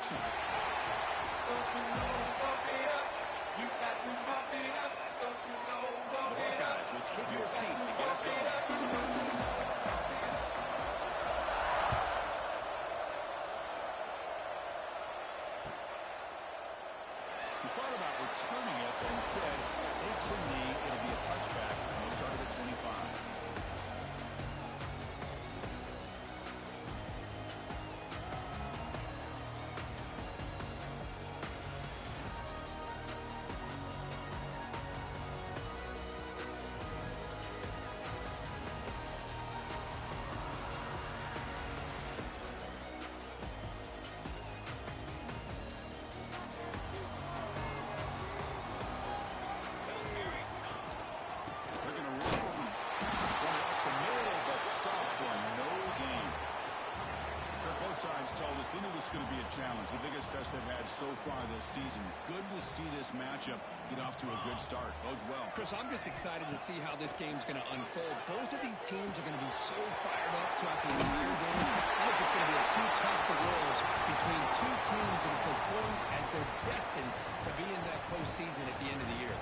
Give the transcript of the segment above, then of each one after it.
action. The Buckeyes will kick this team to get us going. He thought about returning it, but instead takes a knee. It'll be a touchback, and they'll start at the 25. Told us they knew this was going to be a challenge, the biggest test they've had so far this season. Good to see this matchup get off to a good start. Bodes well. Chris, I'm just excited to see how this game's going to unfold. Both of these teams are going to be so fired up throughout the entire game. I think it's going to be a true test of wills between two teams that have performed as they're destined to be in that postseason at the end of the year.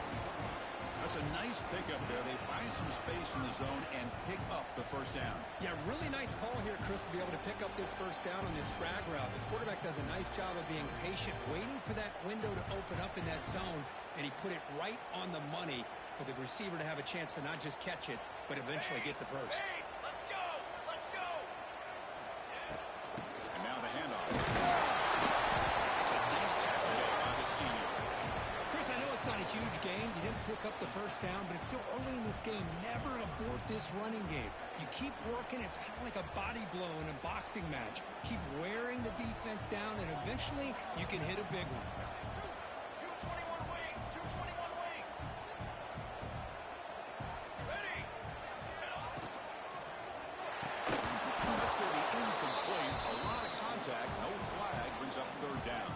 That's a nice pickup there. They find some space in the zone and pick up the first down. Yeah, really nice call here, Chris, to be able to pick up this first down on this drag route. The quarterback does a nice job of being patient, waiting for that window to open up in that zone, and he put it right on the money for the receiver to have a chance to not just catch it, but eventually get the first. Hey, let's go! Let's go! And now the handoff. It's a nice tackle there by the senior. I know it's not a huge gain. You didn't pick up the first down, but it's still early in this game. Never abort this running game. You keep working. It's kind of like a body blow in a boxing match. Keep wearing the defense down, and eventually you can hit a big one. 221 wing. 221 wing. Ready. That's going to be incomplete. A lot of contact. No flag. Brings up third down.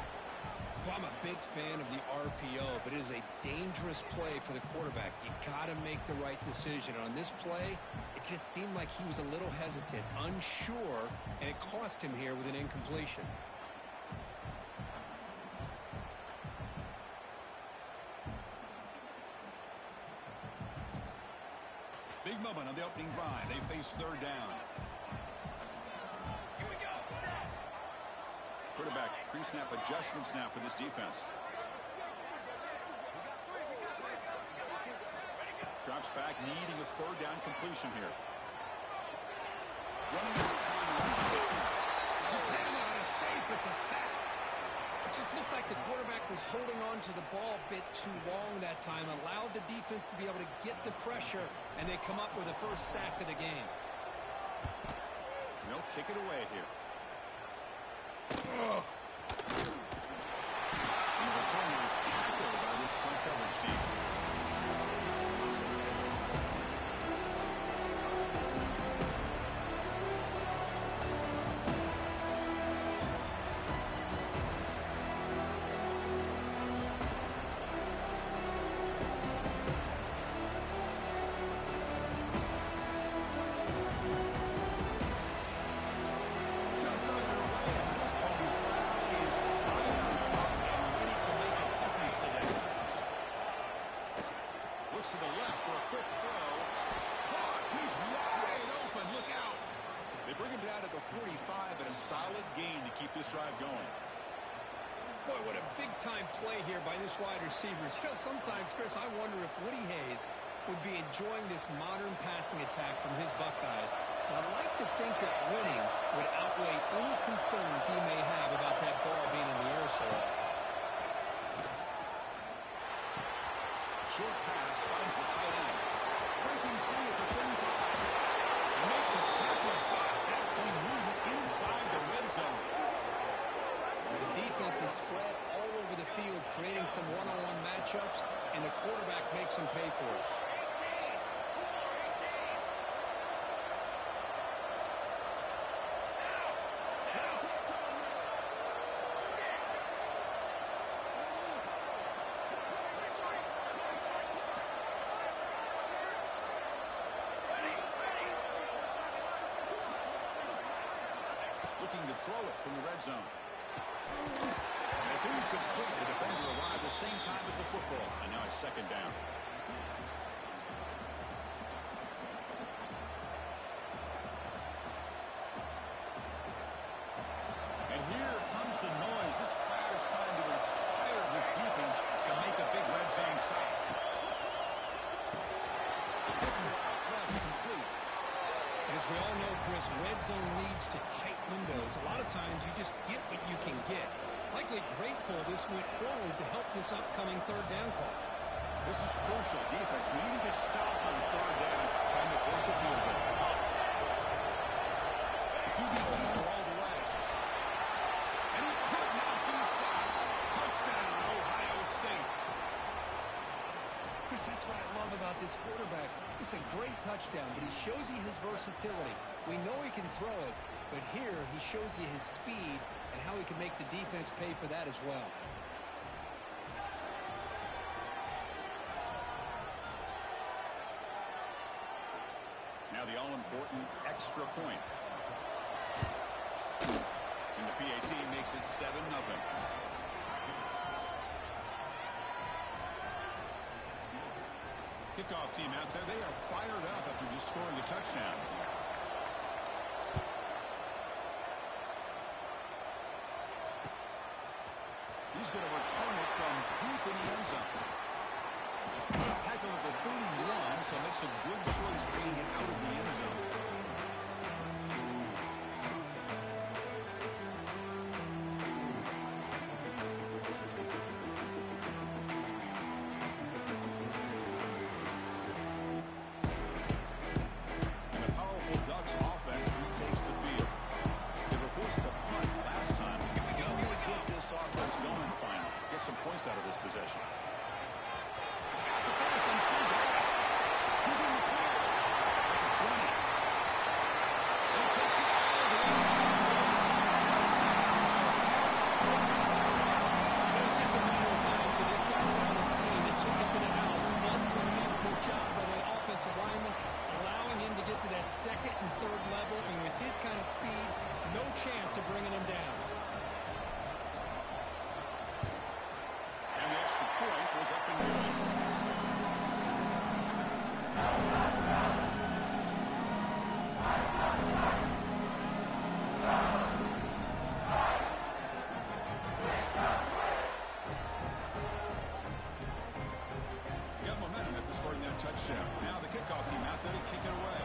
I'm a big fan of the RPO, but it is a dangerous play for the quarterback. You got to make the right decision. On this play, it just seemed like he was a little hesitant, unsure, and it cost him here with an incompletion. Big moment on the opening drive. They face third down. Quarterback pre-snap adjustments now for this defense. Drops back, needing a third down completion here. Running out of time. You cannot escape. It's a sack. It just looked like the quarterback was holding on to the ball a bit too long that time, allowed the defense to be able to get the pressure, and they come up with the first sack of the game. They'll kick it away here. Ugh. The returner is tackled by this punt coverage team. To the left for a quick throw. Caught. He's wide open. Look out. They bring him down at the 45, and a solid gain to keep this drive going. Boy, what a big-time play here by this wide receiver. You know, sometimes, Chris, I wonder if Woody Hayes would be enjoying this modern passing attack from his Buckeyes. And I'd like to think that winning would outweigh any concerns he may have about that ball being in the air so often. Short pass finds the tight end. Breaking free at the 35. Make the tackle. He moves it inside the red zone. The defense is spread all over the field, creating some one-on-one matchups, and the quarterback makes them pay for it. Looking to throw it from the red zone. incomplete. The defender arrived the same time as the football. And now it's second down. And here comes the noise. This crowd is trying to inspire this defense to make a big red zone stop. Complete. As we all know, Chris, red zone leads to tight windows. A lot of times you just get what you can get. Likely grateful this went forward to help this upcoming third down call. This is crucial. Defense needing to stop on third down, trying to force a field goal. QB keeper all the way. And he could not be stopped. Touchdown, Ohio State. Chris, that's what I love about this quarterback. It's a great touchdown, but he shows you his versatility. We know he can throw it, but here he shows you his speed and how he can make the defense pay for that as well. Now the all-important extra point. And the PAT makes it 7-0. Kickoff team out there, they are fired up after just scoring a touchdown. He's going to return it from deep in the end zone. Tackle at the 31, so makes a good choice bringing it out of the end zone. Some points out of this possession. He's got the first and still going. He's in the clear at the 20. He takes it all the way to the touchdown. It was just a matter of time till this guy found the scene and took it to the house. Unbelievable job by the offensive lineman, allowing him to get to that second and third level, and with his kind of speed, no chance of bringing him down. Point was up and good. Got momentum after scoring that touchdown. Now the kickoff team out there to kick it away.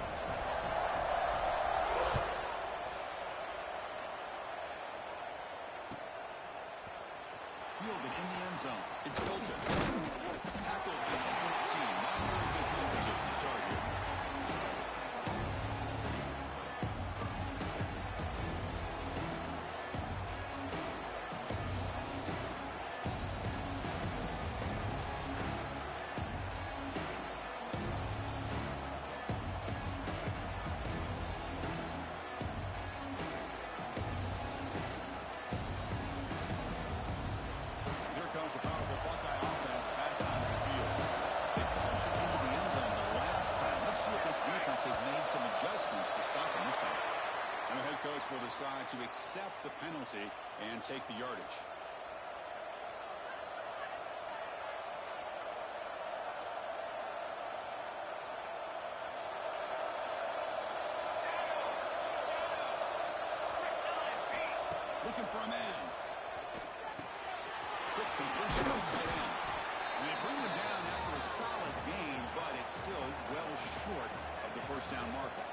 Fielded in the end zone. It's Hilton. Tackled in the 14. Not a very good field position to start here. The powerful Buckeye offense back onto the field. They punched it into the end zone the last time. Let's see if this defense has made some adjustments to stop them this time. And the head coach will decide to accept the penalty and take the yardage. Looking for a man. Quick completion to tight end. And they bring him down after a solid gain, but it's still well short of the first down marker.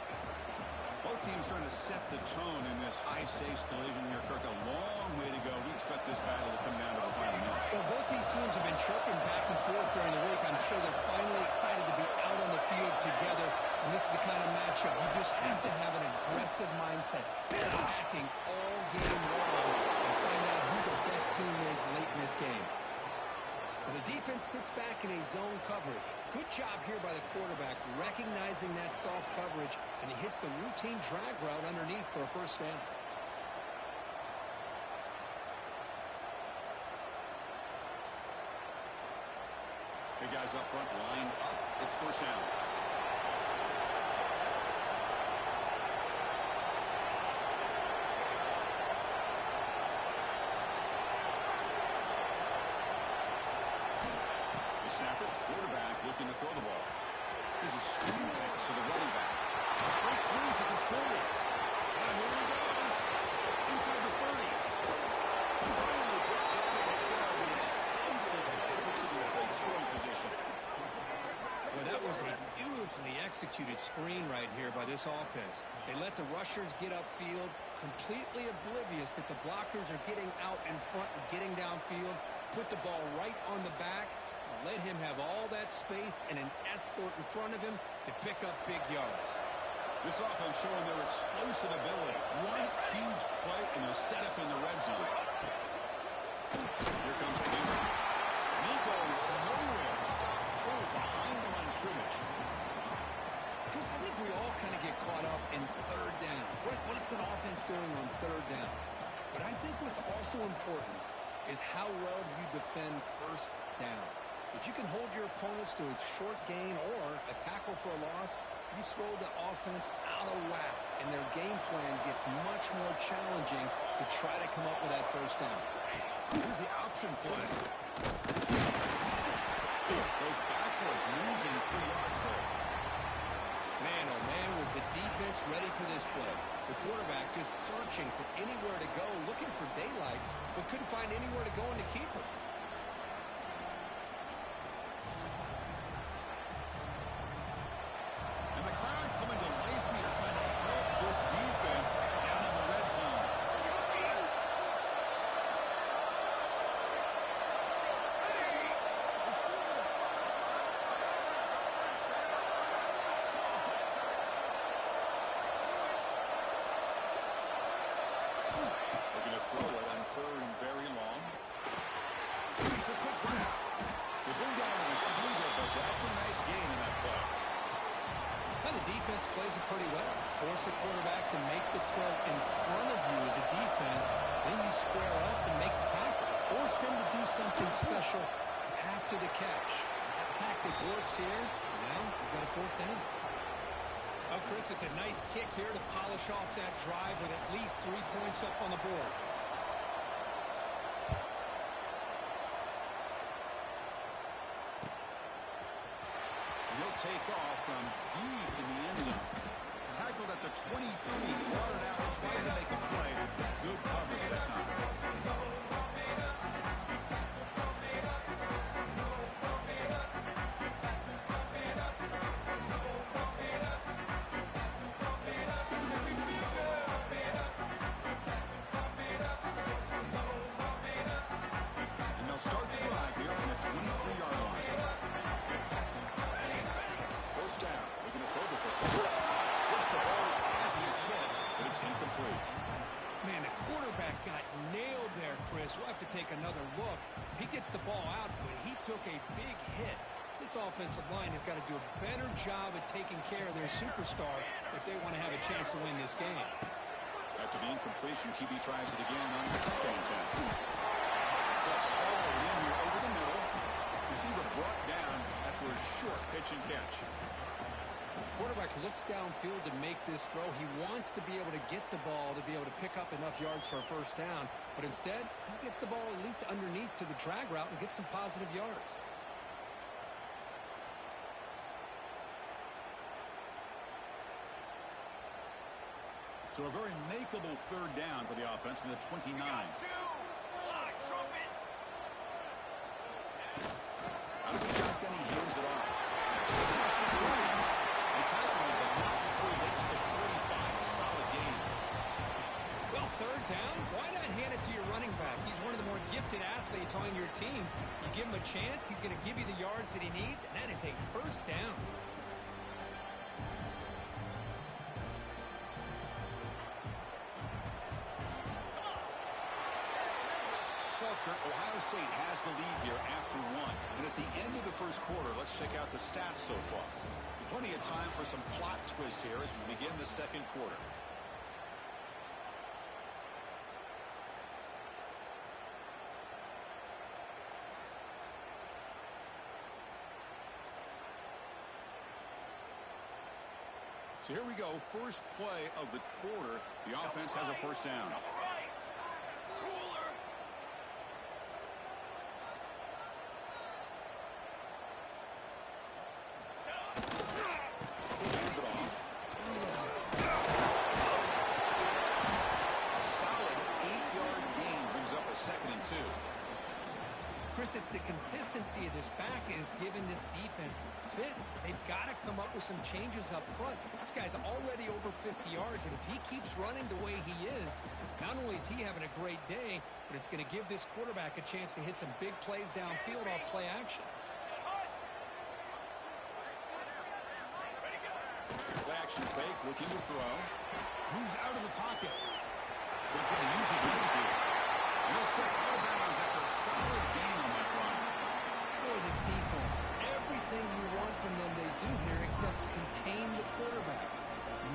Both teams trying to set the tone in this high-stakes collision here. Kirk, a long way to go. We expect this battle to come down to the final minutes. Well, both these teams have been chirping back and forth during the week. I'm sure they're finally excited to be out on the field together. And this is the kind of matchup you just have to have an aggressive mindset, attacking all game long, and find out who the best team is late in this game. Well, the defense sits back in a zone coverage. Good job here by the quarterback, recognizing that soft coverage, and he hits the routine drag route underneath for a first down. Big guys up front, lined up. It's first down. The snapper, quarterback looking to throw the ball. Here's a screen pass to the running back. Breaks loose at the 40. And here he goes. Inside the 30. Finally brought down to the 12. An explosive play puts him in a great scoring position. Well, that was a beautifully executed screen right here by this offense. They let the rushers get upfield, completely oblivious that the blockers are getting out in front and getting downfield, put the ball right on the back, and let him have all that space and an escort in front of him to pick up big yards. This offense showing their explosive ability. One huge play and they're set up in the red zone. Here comes Ncaa. He goes nowhere. Stop cold behind the line of scrimmage. Because I think we all kind of get caught up in third down. What is an offense doing on third down? But I think what's also important is how well you defend first down. If you can hold your opponents to a short gain or a tackle for a loss, you throw the offense out of whack, and their game plan gets much more challenging to try to come up with that first down. Here's the option play. Goes backwards, losing 3 yards there. Man, oh man, was the defense ready for this play. The quarterback just searching for anywhere to go, looking for daylight, but couldn't find anywhere to go in the keeper. And the crowd coming to life here, trying to help this defense down in the red zone. Looking to throw it on third and very long. It's a quick run. They bring down the receiver, but that's a nice gain in that play. Now the defense plays it pretty well. Force the quarterback to make the throw in front of you as a defense. Then you square up and make the tackle. Force them to do something special after the catch. That tactic works here. Now we've got a fourth down. Oh, Chris, it's a nice kick here to polish off that drive with at least 3 points up on the board. He'll take off from deep in the end zone. Tackled at the 23, brought it out, tried to make a play. Good coverage that time. And they'll start the drive here on the 23-yard line. First down, looking to throw the football. Gets the ball as he is hit, but it's incomplete. Man, the quarterback got nailed there, Chris. We'll have to take another look. He gets the ball out, but he took a big hit. This offensive line has got to do a better job of taking care of their superstar if they want to have a chance to win this game. After the incompletion, QB tries it again on second and 10. That's hauled in here over the middle. Receiver brought down after a short pitch and catch. Quarterback looks downfield to make this throw. He wants to be able to get the ball to be able to pick up enough yards for a first down. But instead, he gets the ball at least underneath to the drag route and gets some positive yards. So a very makeable third down for the offense from the 29. Block, trumpet. Out of the shotgun, he hands it off. Across the 30. They tackle him, but not before he makes the 45. Solid gain. Well, third down, why not hand it to your running back? He's one of the more gifted athletes on your team. You give him a chance, he's going to give you the yards that he needs, and that is a first down. Ohio State has the lead here after one. And at the end of the first quarter, let's check out the stats so far. Plenty of time for some plot twists here as we begin the second quarter. So here we go. First play of the quarter. The offense has a first down. 2nd and 2. Chris, it's the consistency of this back is giving this defense fits. They've got to come up with some changes up front. This guy's already over 50 yards, and if he keeps running the way he is, not only is he having a great day, but it's going to give this quarterback a chance to hit some big plays downfield off play action. Play action fake, looking to throw. Moves out of the pocket. Going to try to use his legs here. And he'll step out of bounds after a solid gain on that run. Boy, this defense, everything you want from them they do here except contain the quarterback.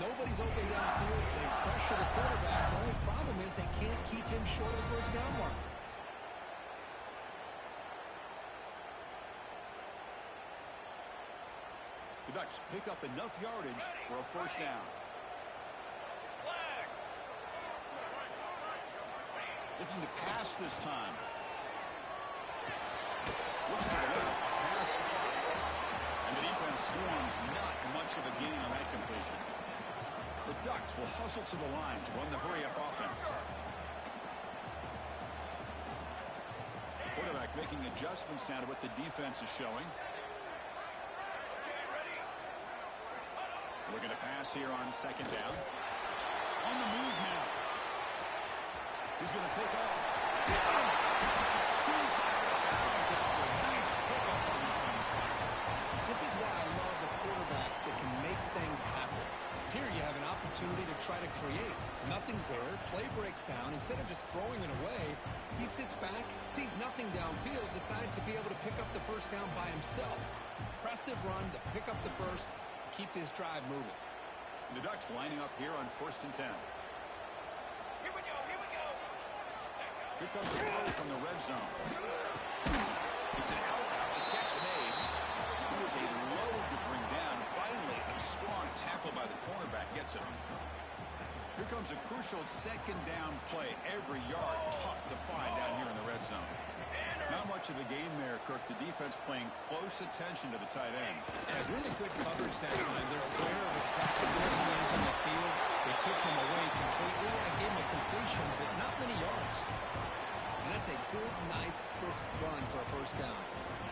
Nobody's open downfield. They pressure the quarterback. The only problem is they can't keep him short of the first down mark. The Ducks pick up enough yardage for a first down. Looking to pass this time. Looks to the left. Pass caught. And the defense swarms. Not much of a gain on that completion. The Ducks will hustle to the line to run the hurry-up offense. Quarterback making adjustments now to what the defense is showing. Looking to pass here on 2nd down. On the move now. He's going to take off. Scoots out of bounds after a nice pickup on the run. This is why I love the quarterbacks that can make things happen. Here you have an opportunity to try to create. Nothing's there. Play breaks down. Instead of just throwing it away, he sits back, sees nothing downfield, decides to be able to pick up the first down by himself. Impressive run to pick up the first, keep this drive moving. The Ducks lining up here on 1st and 10. Here comes a throw from the red zone. It's an out route. The catch made. It was a load to bring down. Finally, a strong tackle by the cornerback gets him. Here comes a crucial 2nd down play. Every yard tough to find down here in the red zone. Not much of a gain there, Kirk. The defense paying close attention to the tight end. Yeah, really good coverage that time. They're aware of exactly where he is on the field. They took him away completely. I gave him a completion, but not many yards. And that's a good, nice, crisp run for a first down.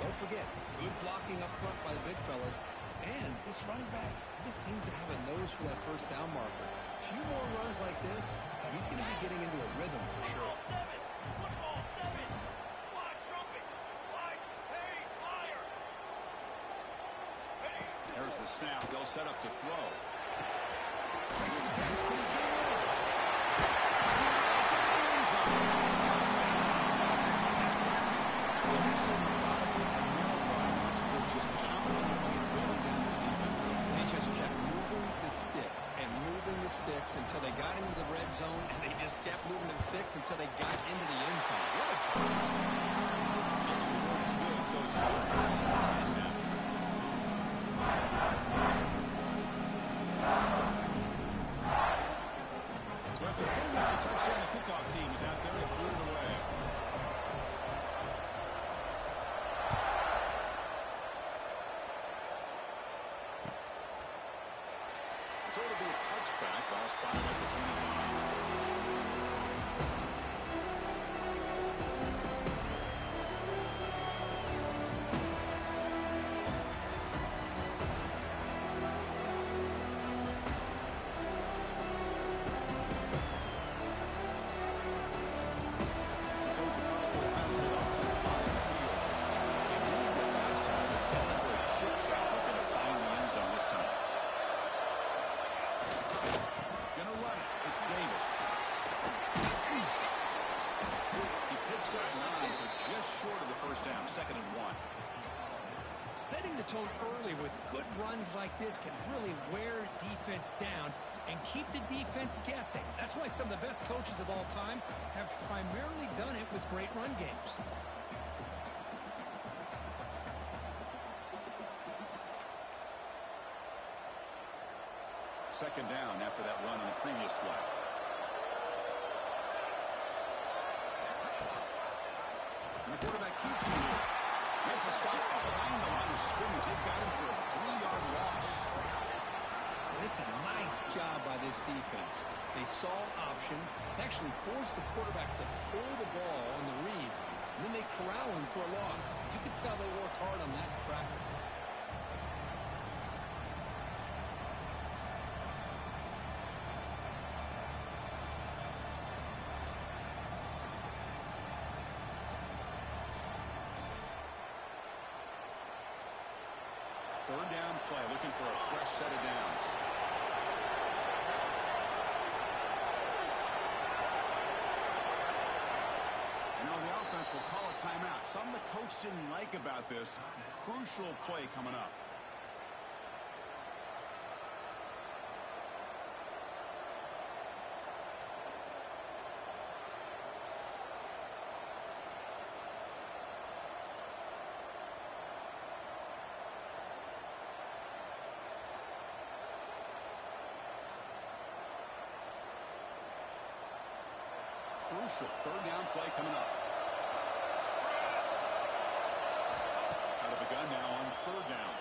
Don't forget, good blocking up front by the big fellas. And this running back, he just seems to have a nose for that first down marker. A few more runs like this, he's going to be getting into a rhythm for sure. There's the snap. They'll set up to throw. Makes the catch. Can he get it? They just kept moving the sticks and moving the sticks until they got into the red zone, and they just kept moving the sticks until they got into the end zone. What a drive. Extra point is good, so it's 14 now. So after putting up a touchdown, the kickoff team is out there to put it away. So it'll be a touchback, ball spotted at the 25. Setting the tone early with good runs like this can really wear defense down and keep the defense guessing. That's why some of the best coaches of all time have primarily done it with great run games. Second down after that run on the previous play. And the quarterback keeps him here. Gets a stop behind the line of scrimmage. They've got him for a 3-yard loss. It's a nice job by this defense. They saw option, actually forced the quarterback to pull the ball on the read, and then they corral him for a loss. You could tell they worked hard on that in practice. Third down play, looking for a fresh set of downs. And now the offense will call a timeout. Something the coach didn't like about this. Crucial play coming up. Crucial third down play coming up. Out of the gun now on third down.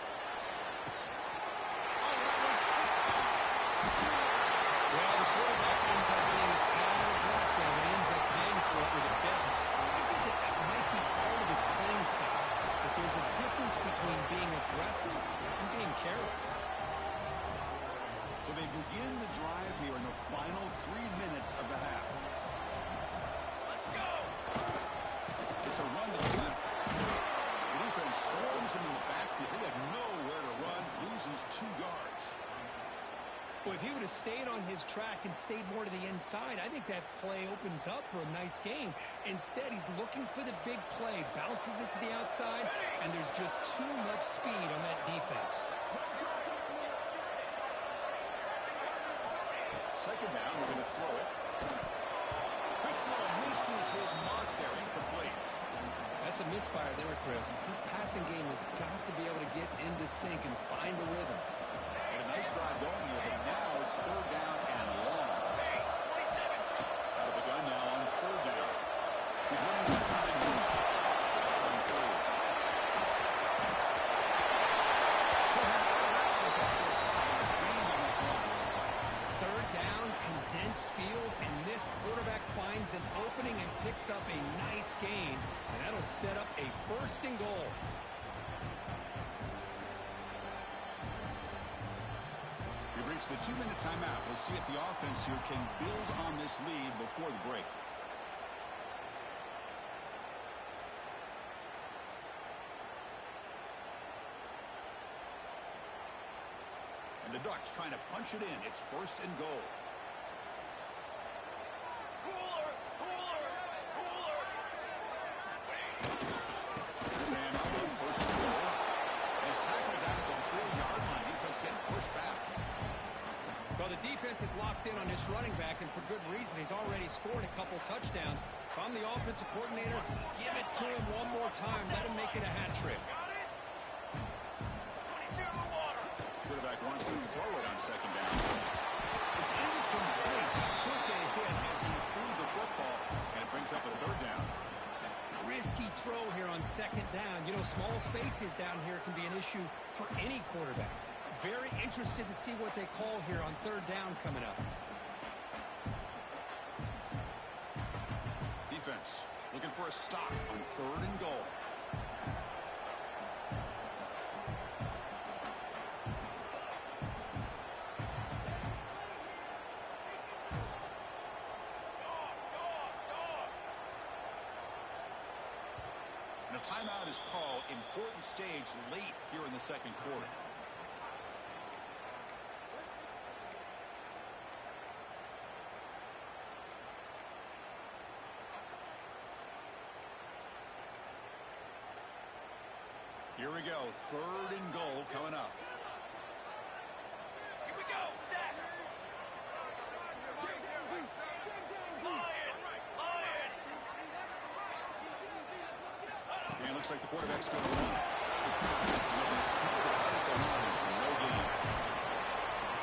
Oh, that was picked off. Well, the quarterback ends up being a tad aggressive and ends up paying for it with a pick. I think that might be part of his playing style. But there's a difference between being aggressive and being careless. So they begin the drive here in the final 3 minutes of the half. It's a run to the left. The defense swarms him in the backfield. He had nowhere to run, loses 2 yards. Well, if he would have stayed on his track and stayed more to the inside, I think that play opens up for a nice gain. Instead, he's looking for the big play, bounces it to the outside, and there's just too much speed on that defense. Second down, we're going to throw it. Quick throw misses his mark there, incomplete. That's a misfire there, Chris. This passing game has got to be able to get into sync and find a rhythm. And a nice drive going here, but now it's third down and long. Out of the gun now on third down. He's running out of time here. On third. Third down, condensed field, and this quarterback finds an opening and picks up a nice gain, and that'll set up a first and goal. We've reached the 2-minute timeout. We'll see if the offense here can build on this lead before the break. And the Ducks trying to punch it in. It's first and goal. Here's hand up on first and goal. And he's tackled down at the 4-yard line. Defense getting pushed back. Well, the defense is locked in on this running back, and for good reason. He's already scored a couple touchdowns. If I'm the offensive coordinator, give it to him one more time. Let him make it a hat trick. Quarterback wants to throw it on second down. It's incomplete. He took a hit as he threw the football, and it brings up a third down. Risky throw here on second down. You know, small spaces down here can be an issue for any quarterback. Very interested to see what they call here on third down coming up. Defense looking for a stop on third and goal. And a timeout is called. Important stage late here in the second quarter. Here we go. Third and goal coming up. Here we go. Set. And it looks like the quarterback's going to run. Looking smothered right at the line for no gain.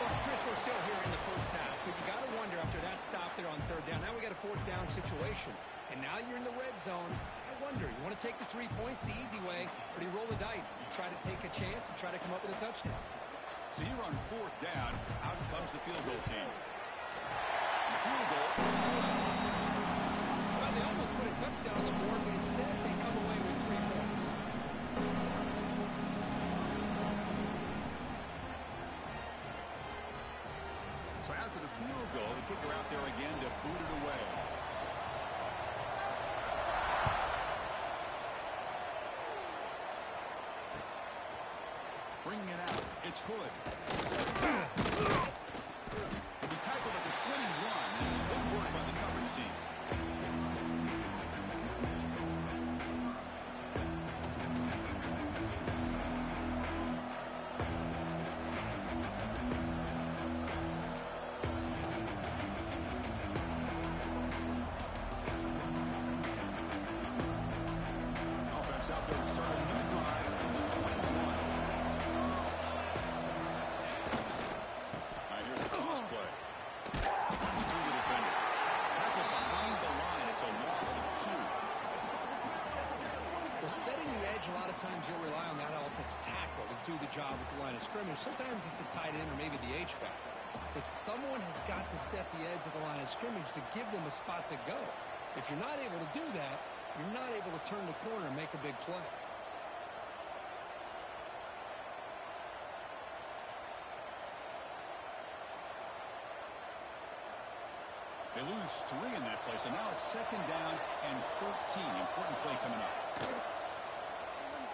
Well, Chris, we're still here in the first half, but you got to wonder after that stop there on third down. Now we got a fourth down situation, and now you're in the red zone. I wonder, you want to take the 3 points the easy way, or do you roll the dice and try to take a chance and try to come up with a touchdown? So here on fourth down, out comes the field goal team. The field goal is good. Well, they almost put a touchdown on the board, but instead they come away with 3 points. So after the field goal, the kicker out there again to boot it away. Bringing it out, it's Hood. He'll be tackled at the 21. That's good work by the coverage team. Offense out there to start a new drive from the 21. Here's a toss play. Runs through the defender. Tackle behind the line. It's a loss of 2. Well, setting the edge, a lot of times you'll rely on that offensive tackle to do the job at the line of scrimmage. Sometimes it's a tight end or maybe the H-back. But someone has got to set the edge of the line of scrimmage to give them a spot to go. If you're not able to do that, you're not able to turn the corner and make a big play. They lose 3 in that play, so now it's second down and 13. Important play coming up.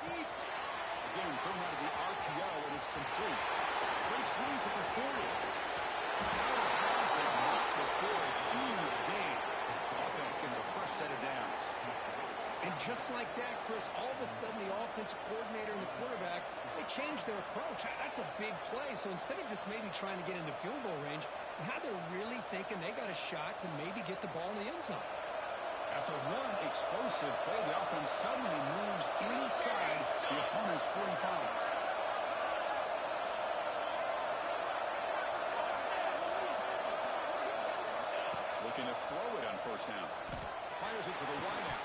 Again, thrown out of the RPO, and it's complete. Breaks loose at the 40. Out of bounds, but not before a huge gain. Offense gets a fresh set of downs. And just like that, Chris, all of a sudden the offensive coordinator and the quarterback, they changed their approach. That's a big play. So instead of just maybe trying to get in the field goal range, now they're really thinking they got a shot to maybe get the ball in the end zone. After one explosive play, the offense suddenly moves inside the opponent's 45. Looking to throw it on first down. Fires it to the wideout.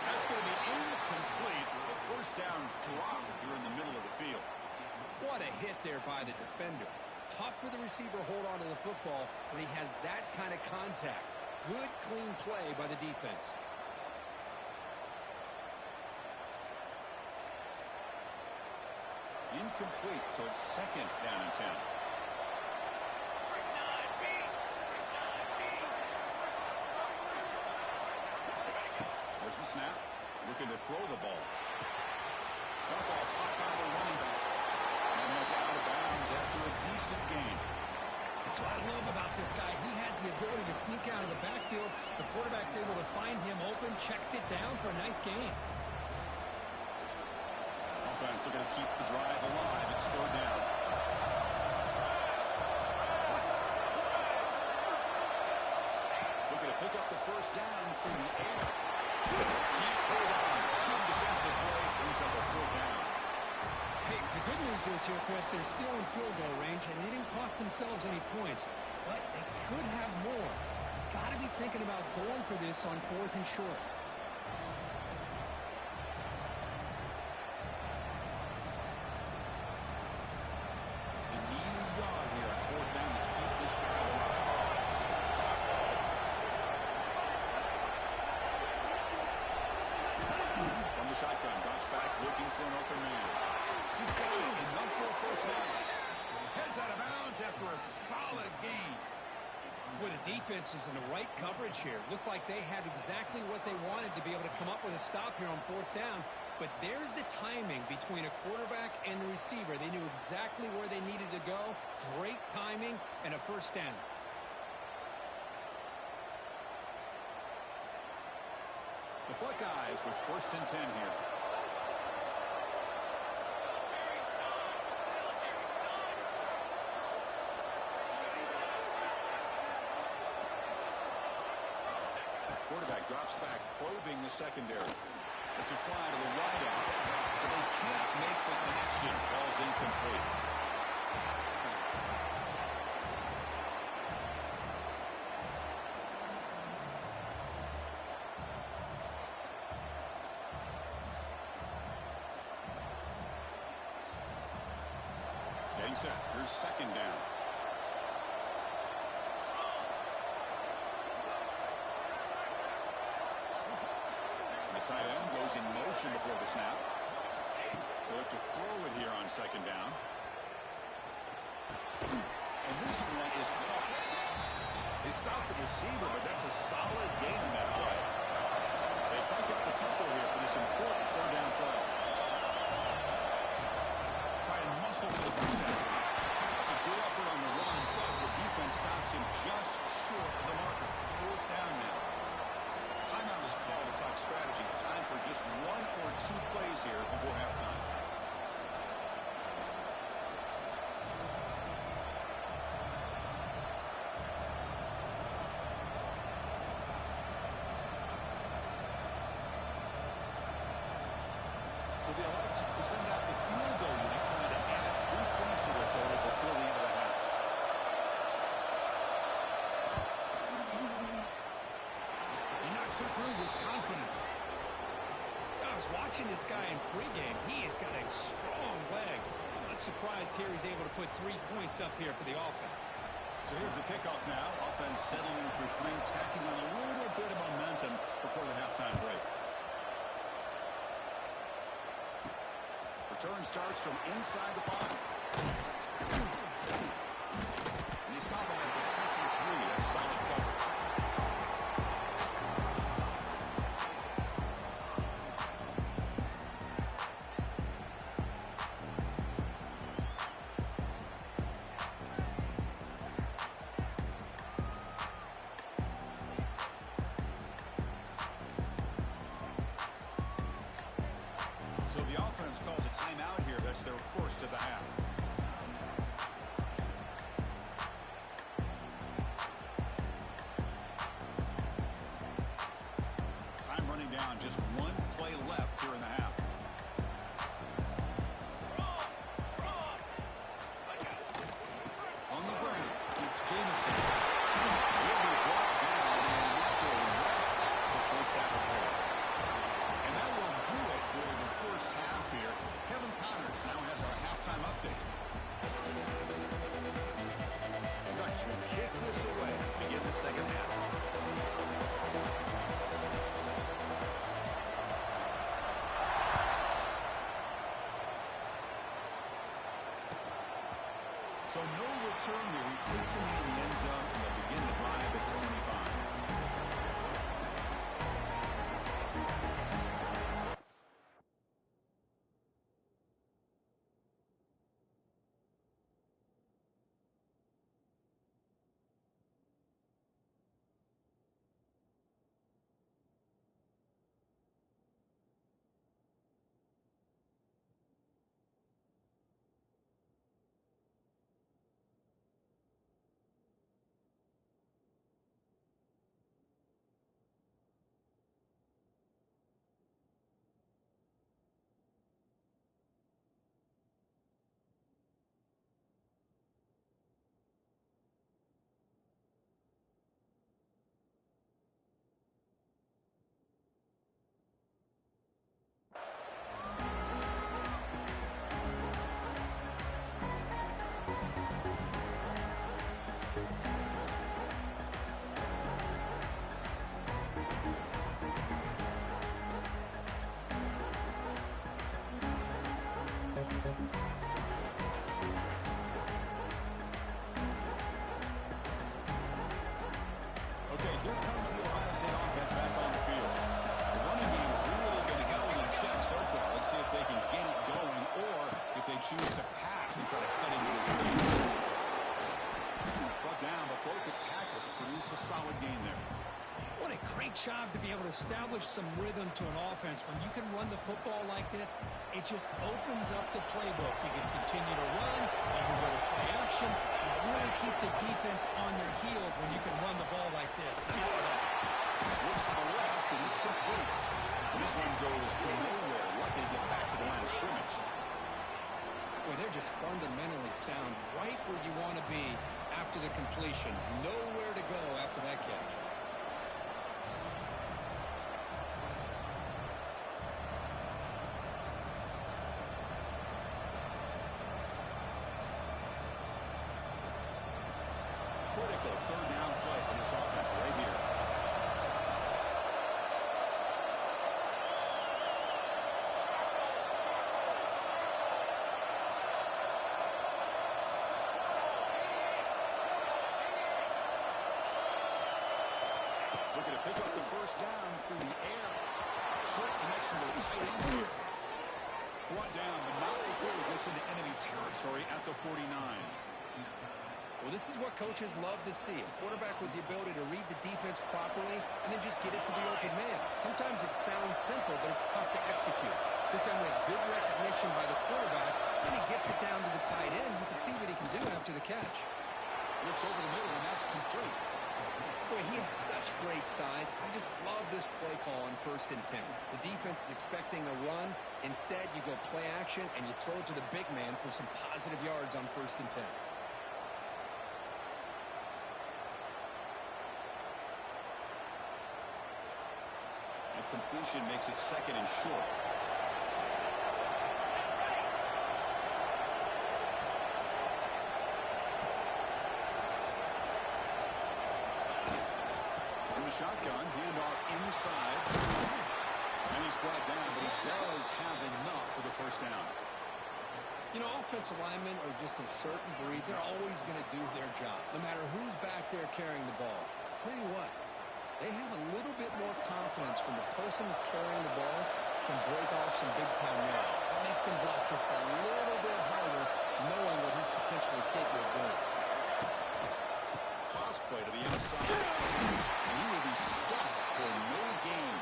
That's going to be incomplete. A first down drop here in the middle of the field. What a hit there by the defender. Tough for the receiver to hold on to the football when he has that kind of contact. Good, clean play by the defense. Incomplete, so it's second down and 10. There's the snap. Looking to throw the ball. Dump off caught by the running back. And that's out of bounds after a decent gain. That's what I love about this guy. He has the ability to sneak out of the backfield. The quarterback's able to find him open, checks it down for a nice gain. Offense are going to keep the drive alive. It's third down. Looking to pick up the first down from the air. Can't hold on. Good defensive play. Brings up a fourth down. Hey, the good news is here, Chris, they're still in field goal range, and they didn't cost themselves any points. But they could have more. You've got to be thinking about going for this on 4th and short. They need a yard here on fourth down to keep this drive alive. From the shotgun, drops back, looking for an open man. He's got it. Enough for a first down. Heads out of bounds after a solid gain. Boy, the defense is in the right coverage here. Looked like they had exactly what they wanted to be able to come up with a stop here on 4th down. But there's the timing between a quarterback and the receiver. They knew exactly where they needed to go. Great timing and a first down. The Buckeyes with 1st and 10 here. Quarterback drops back, probing the secondary. It's a fly to the wideout, but they can't make the connection. Ball's incomplete. Getting set. Here's second down. The tight end goes in motion before the snap. They look to throw it here on second down. And this one is caught. They stopped the receiver, but that's a solid gain in that play. They crank up the tempo here for this important third down play. Try and muscle for the first down. It's a good effort on the run, but the defense stops him just short of the marker. Fourth down now. Timeout is called to talk strategy. Time for just one or two plays here before halftime. So they elect to send out the field goal unit, trying to add 3 points to their total before the end of the half. He knocks it through with confidence. I was watching this guy in pregame. He has got a strong leg. I'm not surprised here he's able to put 3 points up here for the offense. So here's the kickoff now. Offense settling for 3, tacking on a little bit of momentum before the halftime break. Return starts from inside the 5. And they stop him at the 23. That's solid coverage. So the offense calls a timeout here. That's their first of the half. Time running down. Just one play left here in the half. On the ground, it's Jameson. He'll be brought down and that will wrap the first half of play. And that will do it for the first half here. Kevin Connors now has our halftime update. Ducks will kick this away to begin the second half. So no return here. He takes him in the end zone, and they'll begin the drive at the 25. Okay, here comes the Ohio State offense back on the field. The running game has really been held in check so far. Let's see if they can get it going or if they choose to pass and try to cut into his speed. Brought down, but broke the tackle to produce a solid gain there. What a great job to be able to establish some rhythm to an offense. When you can run the football like this, it just opens up the playbook. You can continue to run, you can go to play action, you really keep the defense on their heels when you can run the ball like this. Nice play. Looks to the left, and it's complete. This one goes nowhere. Lucky to get back to the line of scrimmage. Boy, they're just fundamentally sound right where you want to be after the completion. Nowhere to go after that catch. Pick up the first down through the air. Short connection to the tight end. Brought down, but not before he gets into enemy territory at the 49. Well, this is what coaches love to see. A quarterback with the ability to read the defense properly and then just get it to the open man. Sometimes it sounds simple, but it's tough to execute. This time with good recognition by the quarterback, and he gets it down to the tight end. You can see what he can do after the catch. Looks over the middle, and that's complete. Boy, he has such great size. I just love this play call on 1st and 10. The defense is expecting a run. Instead, you go play action, and you throw it to the big man for some positive yards on 1st and 10. Completion makes it 2nd and short. In the shotgun, handoff inside. And he's brought down, but he does have enough for the first down. You know, offensive linemen are just a certain breed. They're always going to do their job, no matter who's back there carrying the ball. I'll tell you what. They have a little bit more confidence when the person that's carrying the ball can break off some big-time yards. That makes them block just a little bit harder, knowing what he's potentially capable of doing. Toss play to the outside. And he will be stuffed for no gain.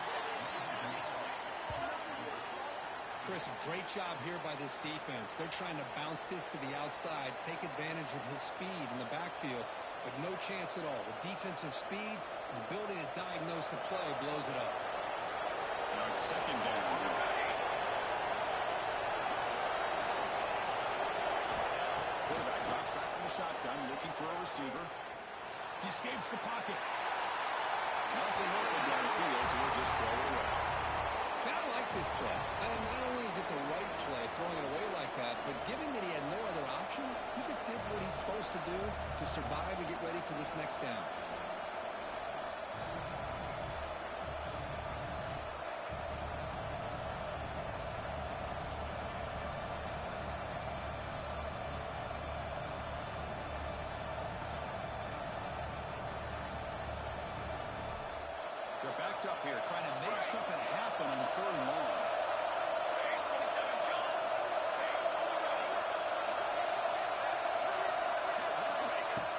Chris, great job here by this defense. They're trying to bounce this to the outside, take advantage of his speed in the backfield, but no chance at all. The defensive speed, the ability to diagnose the play blows it up. Now it's 2nd down. Quarterback drops back from the shotgun, looking for a receiver. He escapes the pocket. Nothing open downfield, so we'll just throw it away. Now, I like this play. Not only is it the right play, throwing it away like that, but given that he had no other option, he just did what he's supposed to do to survive and get ready for this next down. They're backed up here, trying to make something happen on 3rd and long.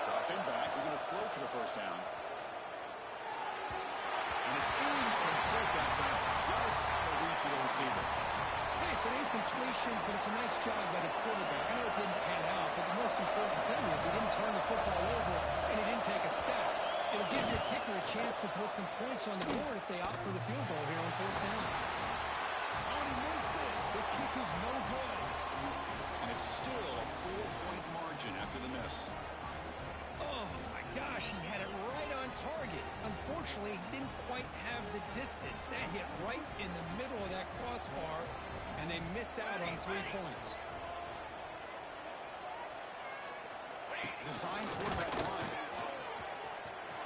Dropping back, they're going to throw for the first down. And it's incomplete that time, just out of reach of the receiver. Hey, it's an incompletion, but it's a nice job by the quarterback. I know it didn't pan out, but the most important thing is he didn't turn the football over and he didn't take a sack. It'll give your kicker a chance to put some points on the board if they opt for the field goal here on 4th down. Oh, and he missed it. The kick is no good. And it's still a 4-point margin after the miss. Oh, my gosh, he had it right on target. Unfortunately, he didn't quite have the distance. That hit right in the middle of that crossbar, and they miss out on 3 points. Design quarterback line.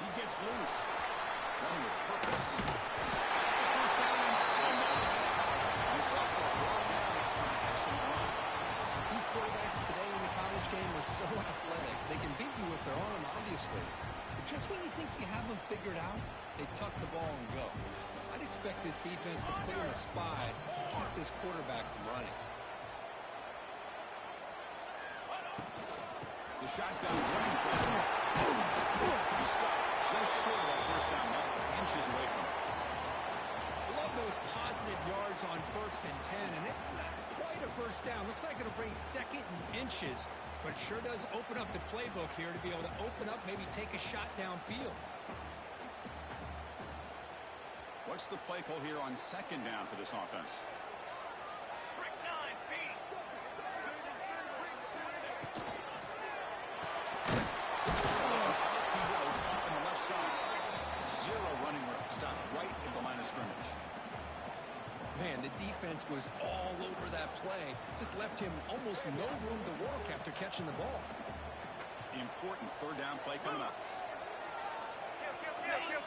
He gets loose. Running with purpose. The first down and still the sophomore brought down after an excellent run. These quarterbacks today in the college game are so athletic. They can beat you with their arm, obviously. But just when you think you have them figured out, they tuck the ball and go. I'd expect this defense to put in a spy and keep this quarterback from running. The shotgun running back. He stopped just short of that first down marker, inches away from it. I love those positive yards on 1st and 10, and it's not quite a first down. Looks like it'll bring 2nd and inches, but it sure does open up the playbook here to be able to open up, maybe take a shot downfield. What's the play call here on 2nd down for this offense? Trick 9, feet. It's an RPO caught on the left side. 0 running room. Stopped right at the line of scrimmage. Man, the defense was all over that play. Just left him almost no room to work after catching the ball. Important 3rd down play coming up.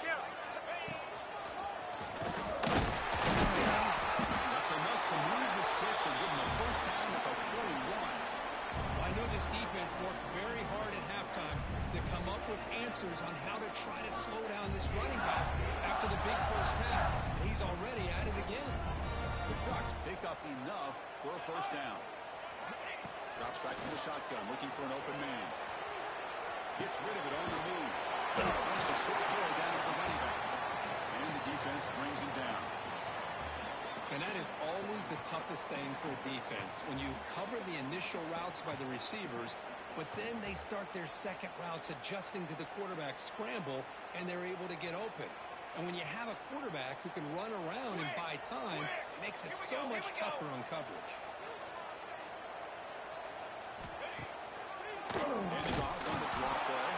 Kill. That's enough to move the sticks and give them a first down at the 41. I know this defense worked very hard at halftime to come up with answers on how to try to slow down this running back after big first half, and he's already at it again. The Ducks pick up enough for a first down. Drops back to the shotgun, looking for an open man. Gets rid of it on the move. Throws a short throw down to the running back. And the defense brings him down. And that is always the toughest thing for a defense, when you cover the initial routes by the receivers, but then they start their second routes adjusting to the quarterback scramble, and they're able to get open. And when you have a quarterback who can run around and buy time, it makes it so much tougher on coverage. Handing off on the draw play.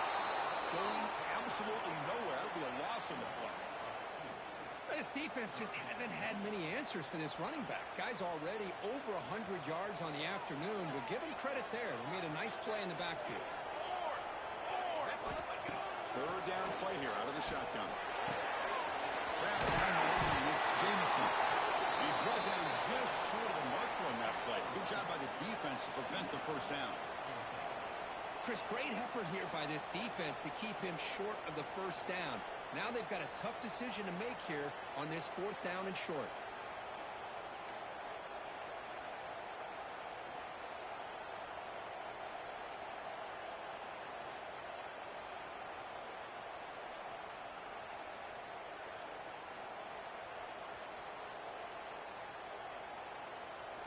Going absolutely nowhere. It'll be a loss on the play. This defense just hasn't had many answers for this running back. Guy's already over 100 yards on the afternoon, but give him credit there. They made a nice play in the backfield. Third down play here out of the shotgun. Wrapped down the line, it's Jamison. He's brought down just short of the marker on that play. Good job by the defense to prevent the first down. Chris, great effort here by this defense to keep him short of the first down. Now they've got a tough decision to make here on this fourth down and short.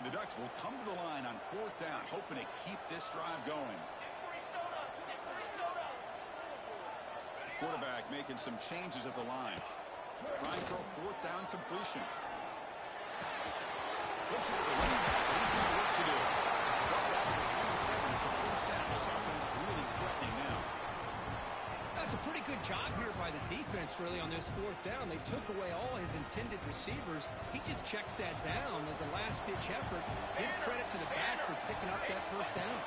The Ducks will come to the line on fourth down, hoping to keep this drive going. Quarterback making some changes at the line. Trying for a fourth down completion. Looks like the running back, but he's got work to do. Ball out of the 27. It's a first down. This offense really threatening now. That's a pretty good job here by the defense, really, on this fourth down. They took away all his intended receivers. He just checks that down as a last-ditch effort. Give credit to the back for picking up that first down.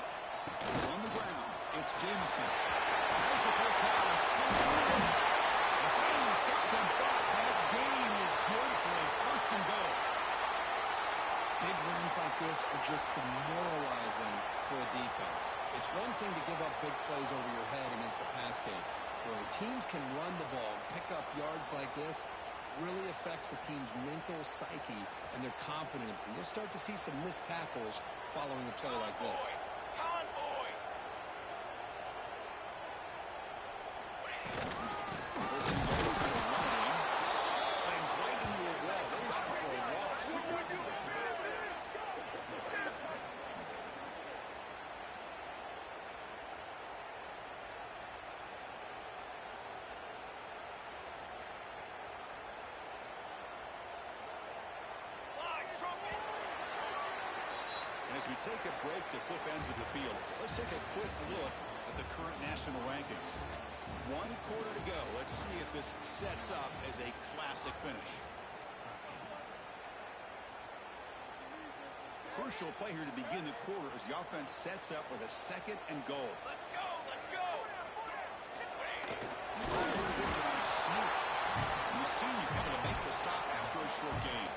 On the ground, it's Jamison. There's the first down. He's still going. They finally stop him, but that gain is good for a first and goal. Big runs like this are just demoralizing for a defense. It's one thing to give up big plays over your head against the pass game. When teams can run the ball, pick up yards like this, really affects the team's mental psyche and their confidence. And you'll start to see some missed tackles following a play like this. First and goal to the line. Slams right into a wall. They got him for a loss. And as we take a break to flip ends of the field, let's take a quick look at the current national rankings. 1 quarter to go. Let's see if this sets up as a classic finish. Crucial play here to begin the quarter as the offense sets up with a second and goal. Let's go, let's go. And the senior able to make the stop after a short gain.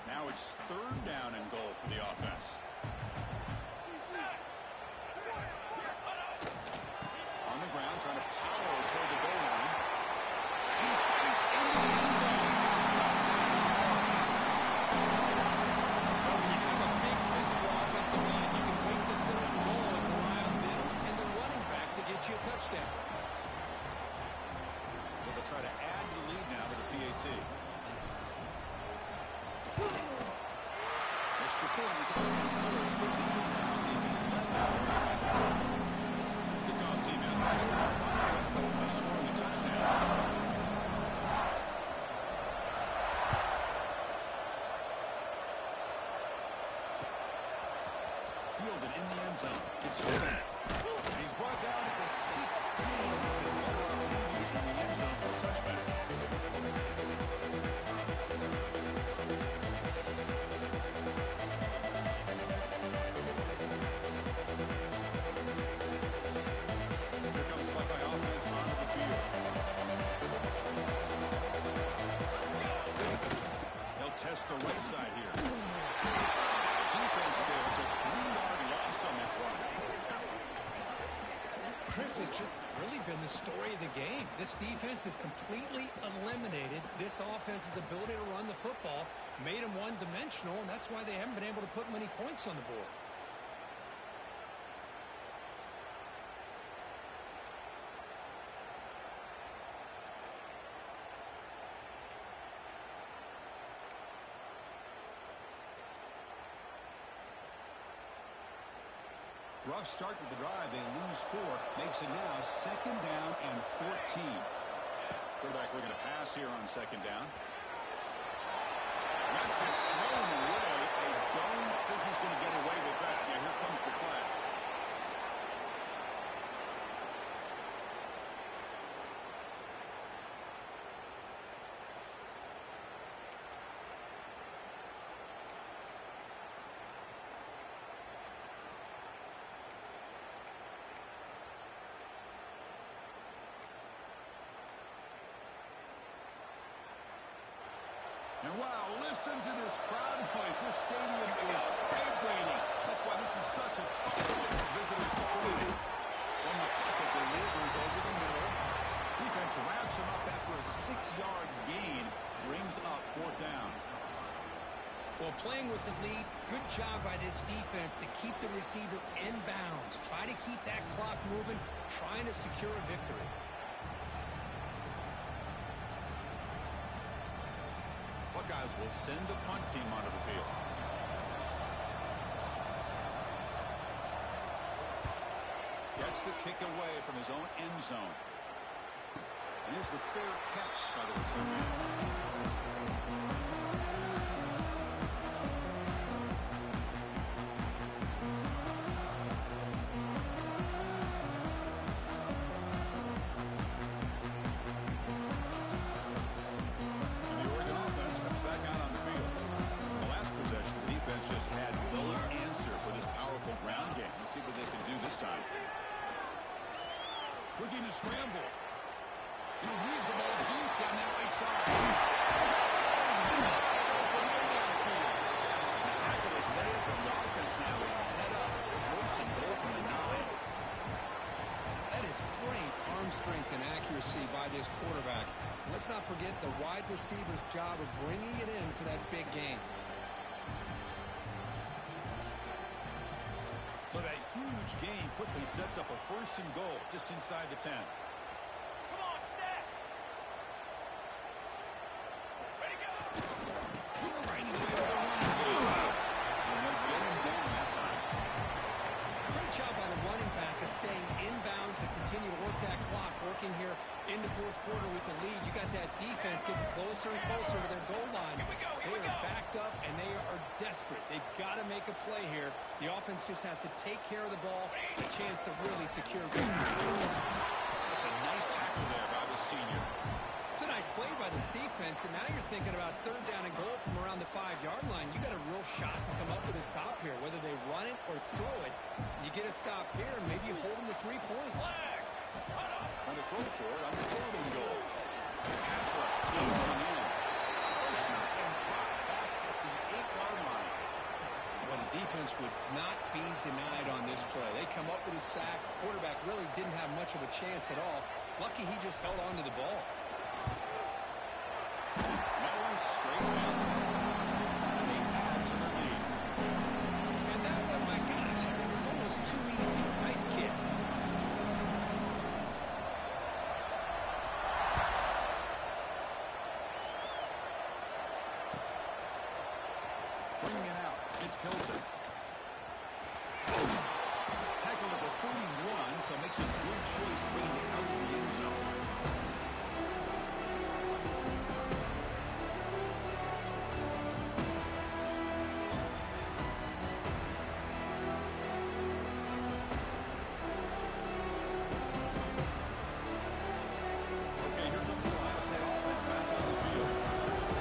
Now it's third down and goal for the offense. On the ground, trying to power toward the goal line. He fights into the end zone. Touchdown. Well, when you have a big physical offensive line, you can wait to throw the ball and rely on them and the running back to get you a touchdown. Well, they'll try to add the lead now to the PAT. Extra point is already good. The lead now is 11. Kickoff team out there. They're scoring a touchdown. Fielded in the end zone. It's good. He's brought down at the 16. In the end zone for a touchback. this has just really been the story of the game. This defense has completely eliminated this offense's ability to run the football, made them one-dimensional, and that's why they haven't been able to put many points on the board. Rough start to the drive. They lose 4. Makes it now 2nd down and 14. Quarterback looking to pass here on 2nd down. That's just thrown away. I don't think he's going to get away with that. Yeah, here comes the flag. And wow, listen to this crowd noise. This stadium is vibrating. That's why this is such a tough place for visitors to play. From the pocket, delivers over the middle. Defense wraps him up after a 6-yard gain. Brings up 4th down. Well, playing with the lead, good job by this defense to keep the receiver in bounds. Try to keep that clock moving, trying to secure a victory. Buckeyes will send the punt team onto the field. Gets the kick away from his own end zone. And here's the fair catch by the return man. Just had no answer for this powerful ground game. Let's see what they can do this time. Looking to scramble. He'll leave the ball deep down that right side. The tackle is made, but the offense now is set up. First and goal from the 9. That is great arm strength and accuracy by this quarterback. Let's not forget the wide receiver's job of bringing it in for that big game. So that huge gain quickly sets up a 1st and goal just inside the 10. Come on, set. Ready, go. Right away with a run. And they'll get him down that time. Great job by the running back of staying inbounds to continue to work that clock. Working here in the 4th quarter with the lead. You got that defense getting closer and closer to their goal line. They are backed up and they are desperate. They've got to make a play here. The offense just has to take care of the ball, a chance to really secure victory. That's a nice tackle there by the senior. It's a nice play by this defense, and now you're thinking about 3rd down and goal from around the 5-yard line. You got a real shot to come up with a stop here. Whether they run it or throw it, you get a stop here and maybe you hold them to 3 points. On the throw for it on the 3rd and goal. Pass rush closing in. Motion and drop back at the 8-yard line. Well, the defense would not be denied on this play. They come up with a sack. Quarterback really didn't have much of a chance at all. Lucky he just held on to the ball. That one straight back. And they add to the lead. And that one, my gosh, I mean, it's almost too easy. Nice kick. Bringing it out. It's Pilton. Tackled at the 31, so makes a good choice bringing it out of the end zone. Okay, here comes the Ohio State offense back on the field.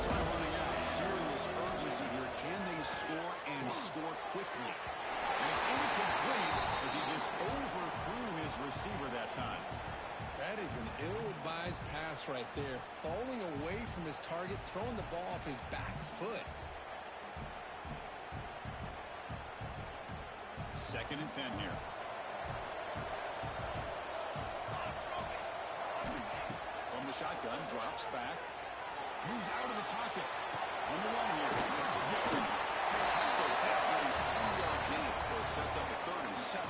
Time running out. Serious urgency here. Can they score and score quickly? And it's incomplete as he just overthrew his receiver that time. That is an ill-advised pass right there. Falling away from his target, throwing the ball off his back foot. 2nd and 10 here. shotgun, drops back, moves out of the pocket. On the run here. It's a good. It's tackled after a 3-yard gain, so it sets up a 3rd and 7.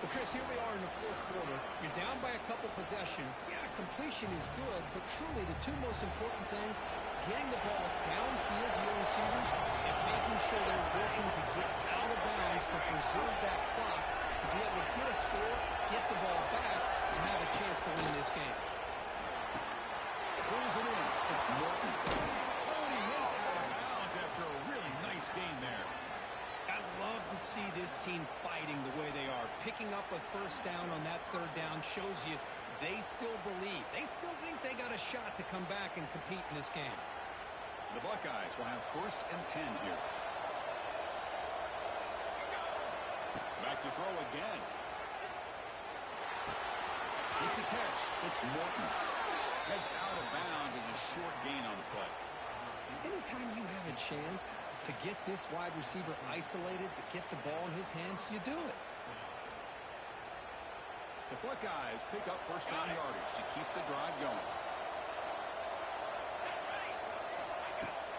Well, Chris, here we are in the fourth quarter. You're down by a couple possessions. Yeah, completion is good, but truly the two most important things, getting the ball downfield to your receivers and making sure they're working to get out of bounds to preserve that clock, to be able to get a score, get the ball back, and have a chance to win this game. Pulls it in. It's Morton. Oh, and he hits out of bounds after a really nice gain there. I love to see this team fighting the way they are. Picking up a first down on that 3rd down shows you they still believe. They still think they got a shot to come back and compete in this game. The Buckeyes will have 1st and 10 here. Back to throw again. With the catch, it's Morton. Heads out of bounds as a short gain on the play. Anytime you have a chance to get this wide receiver isolated, to get the ball in his hands, you do it. The Buckeyes pick up first down yardage to keep the drive going.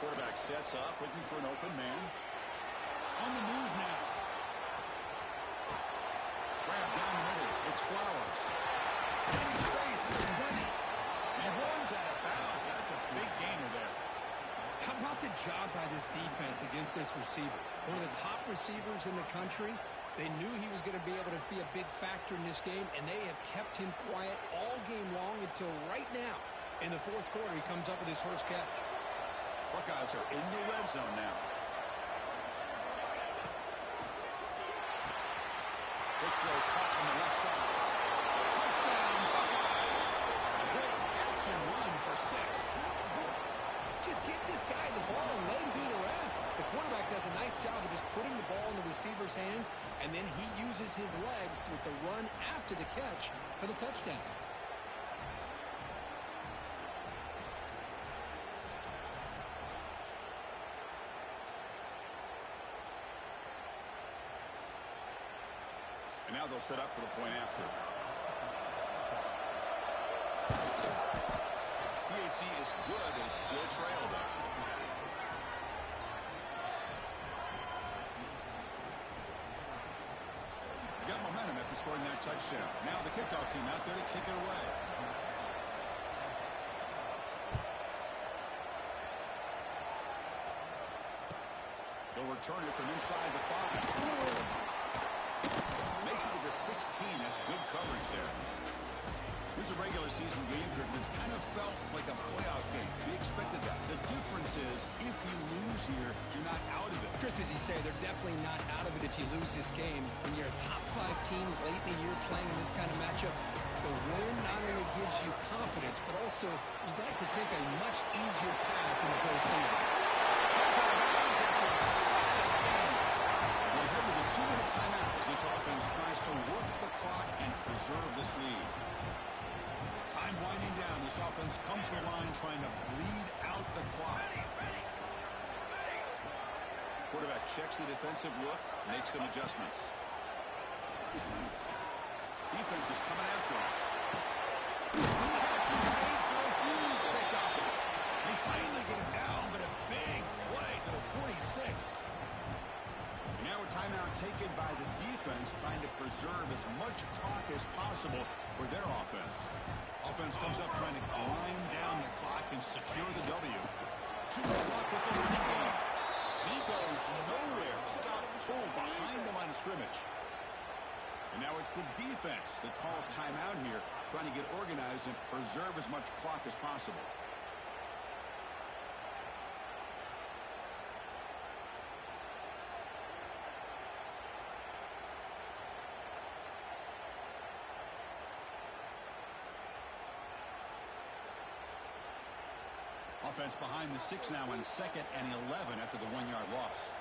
Quarterback sets up, looking for an open man. On the move now. Grab down the middle. It's Flowers. Any space. It's 20. He runs out of bounds. That's a big gainer there. How about the job by this defense against this receiver? One of the top receivers in the country. They knew he was going to be able to be a big factor in this game, and they have kept him quiet all game long until right now. In the fourth quarter, he comes up with his first catch. Buckeyes are in the red zone now. Big throw caught on the left side. Touchdown, Buckeyes. A great catch and run for 6. Just get this guy the ball and let him do the rest. The quarterback does a nice job of just putting the ball in the receiver's hands, and then he uses his legs with the run after the catch for the touchdown. And now they'll set up for the point after. PHC is good, but still trailed up. Got momentum after scoring that touchdown. Now the kickoff team out there to kick it away. They'll return it from inside the 5. Makes it to the 16. That's good coverage there. Here's a regular season game that's kind of felt like a playoff game. We expected that. The difference is if you lose here, you're not out of it. Chris, as you say, they're definitely not out of it if you lose this game. When you're a top 5 team late in the year playing in this kind of matchup, the win not only gives you confidence, but also you'd like to think a much easier path in the postseason. We're headed to the 2-minute timeout as this offense tries to work the clock and preserve this lead. Time winding down. This offense comes to the line trying to bleed out the clock. Quarterback checks the defensive look, makes some adjustments. Defense is coming after him. The catch is made for a huge pickup. They finally get him down, but a big play to the 46. And now a timeout taken by the defense trying to preserve as much clock as possible for their offense. Offense comes up trying to grind down the clock and secure the W. 2 o'clock with the running game. He goes nowhere. Stop pull behind the line of scrimmage. And now it's the defense that calls timeout here, trying to get organized and preserve as much clock as possible. Offense behind the 6 now on 2nd and 11 after the 1-yard loss.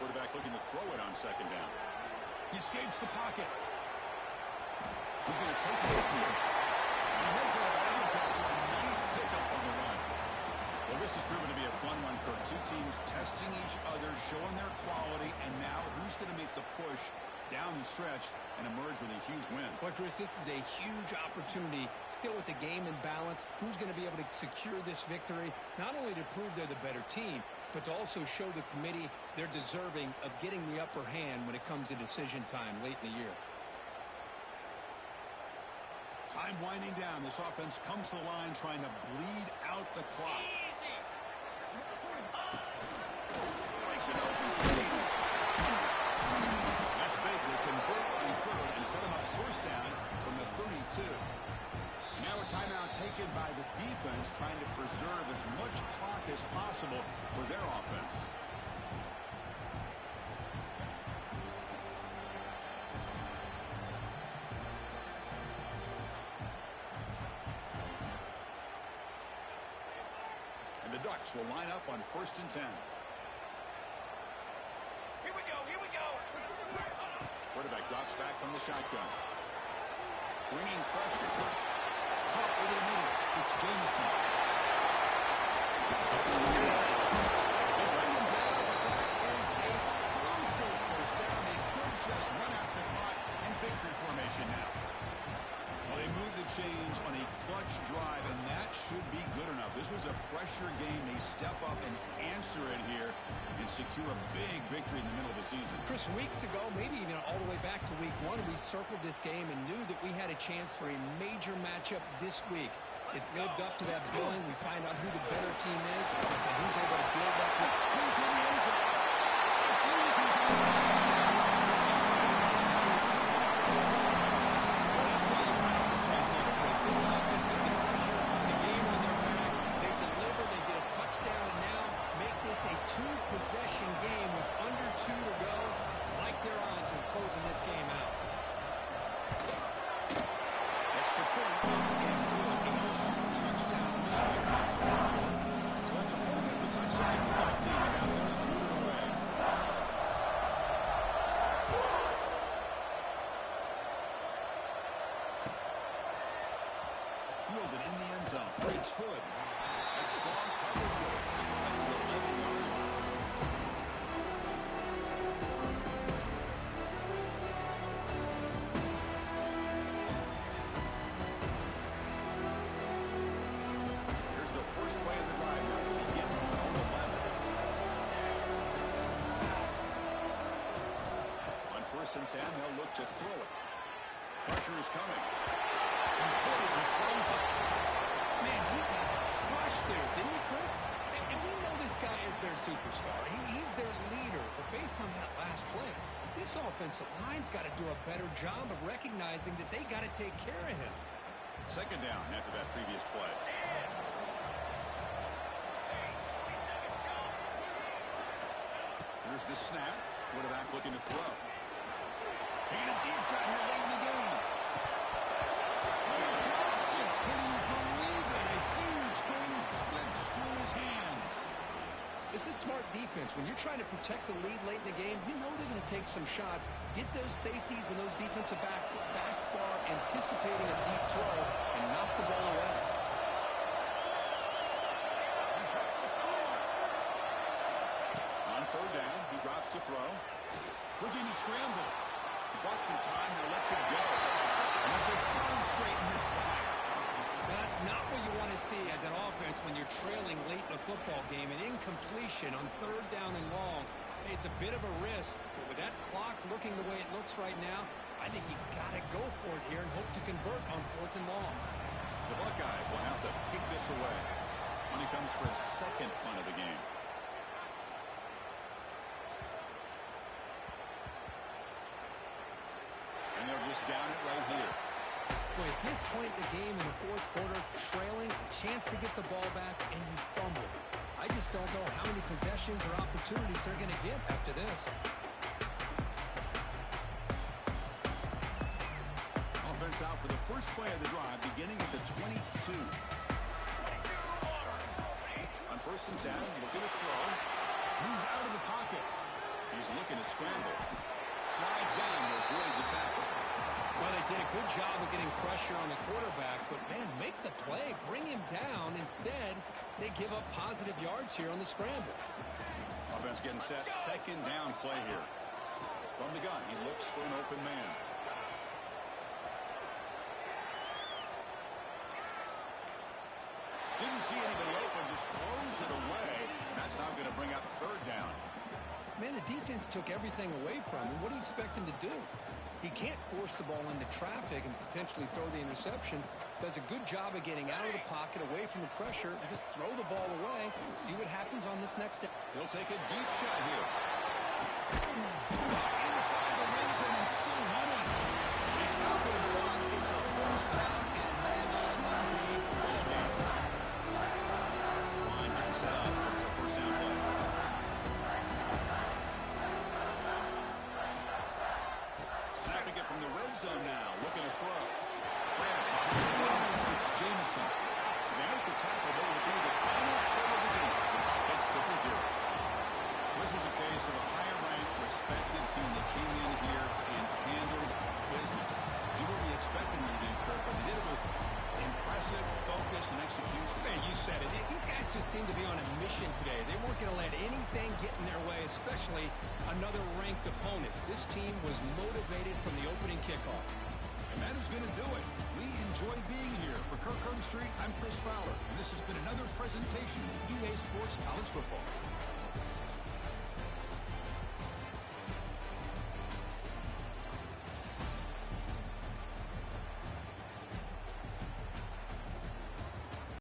Quarterback looking to throw it on 2nd down. He escapes the pocket. He's going to take it here. He heads out of bounds after a nice pickup on the run. Well, this has proven to be a fun one for two teams testing each other, showing their quality, and now who's going to make the push down the stretch and emerge with a huge win. Well, Chris, this is a huge opportunity. Still with the game in balance, who's going to be able to secure this victory? Not only to prove they're the better team, but to also show the committee they're deserving of getting the upper hand when it comes to decision time late in the year. Time winding down. This offense comes to the line trying to bleed out the clock. Easy. Makes an open space. That's big. They convert on third and set them up first down from the 32. Now a timeout taken by the defense, trying to preserve as much clock as possible for their offense. And the Ducks will line up on 1st and 10. Here we go. Here we go. Quarterback drops back from the shotgun. Bringing pressure. Over the middle. It's Jameson. They bring him down, but that is a crucial first down. They could just run out the clock in victory formation now. Well, they move the chains on a clutch drive, and that should be good enough. This was a pressure game. They step up and answer it here and secure a big victory in the middle of the season. Chris, weeks ago, maybe even all the way back to week 1, we circled this game and knew that we had a chance for a major matchup this week. It lived up to that billing. We find out who the better team is and who's able to build that. Into the end zone. Refusing to That's why you practice right there, Chris. This offense had the pressure, the game on their back. They deliver, they get a touchdown, and now make this a 2-possession game with under 2 to go. Like their odds of closing this game out. extra point and a 2-touchdown lead. So after putting up a touchdown, the kickoff team is out there to move it away. Fielded in the end zone. It's Hood. That's strong coverage for a tackle at the 11-yard line. Here's the first play of the drive here. They begin from their own 11. On 1st and 10, they'll look to throw it. Pressure is coming. He's poised and throws it. Man, he got crushed there, didn't he, Chris? And we know this guy is their superstar. He's their leader. But based on that last play, this offensive line's got to do a better job of recognizing that they got to take care of him. Second down after that previous play. Here's the snap. Quarterback looking to throw. Taking a deep shot here late in the game. What a drop. Can you believe it? A huge game slips through his hands. This is smart defense. When you're trying to protect the lead late in the game, you know they're going to take some shots, get those safeties and those defensive backs back far, anticipating a deep throw, and knock the ball away. On third down, he drops to throw. Looking to scramble. He bought some time, now lets it go. And it's a third straight misfire. Now, that's not what you want to see as an offense when you're trailing late in a football game. An incompletion on third down and long. It's a bit of a risk, but with that clock looking the way it looks right now, I think you got to go for it here and hope to convert on 4th and long. The Buckeyes will have to kick this away when it comes for a second punt of the game. And they'll just down it right here. Boy, at this point in the game in the 4th quarter, trailing, a chance to get the ball back, and you fumble. I just don't know how many possessions or opportunities they're going to get after this. Offense out for the first play of the drive, beginning at the 22. On 1st and 10, looking to throw. Moves out of the pocket. He's looking to scramble. Slides down to avoid the tackle. Well, they did a good job of getting pressure on the quarterback, but, man, make the play, bring him down. Instead, they give up positive yards here on the scramble. Offense getting set. Second down play here. From the gun, he looks for an open man. Didn't see anybody open, just throws it away. That's now going to bring out third down. Man, the defense took everything away from him. What do you expect him to do? He can't force the ball into traffic and potentially throw the interception. Does a good job of getting out of the pocket, away from the pressure, and just throw the ball away. See what happens on this next down. He'll take a deep shot here. Inside the rim zone and still running. He stopped it and run. It's a first down, and that should be ball game. This line gets set up. It's a first down play. Snapping it from the red zone now. Looking to throw. It's Jameson. So they make the tackle, but will be the final play of the game. So it's 0-0. This was a case of a higher-ranked, respected team that came in here and handled business. You wouldn't be expecting them to do, Kirk, but they did it with impressive focus and execution. Man, you said it. These guys just seem to be on a mission today. They weren't going to let anything get in their way, especially another ranked opponent. This team was motivated from the opening kickoff. And that is going to do it. We enjoy being here. For Kirk Street, I'm Chris Fowler, and this has been another presentation of EA Sports College Football.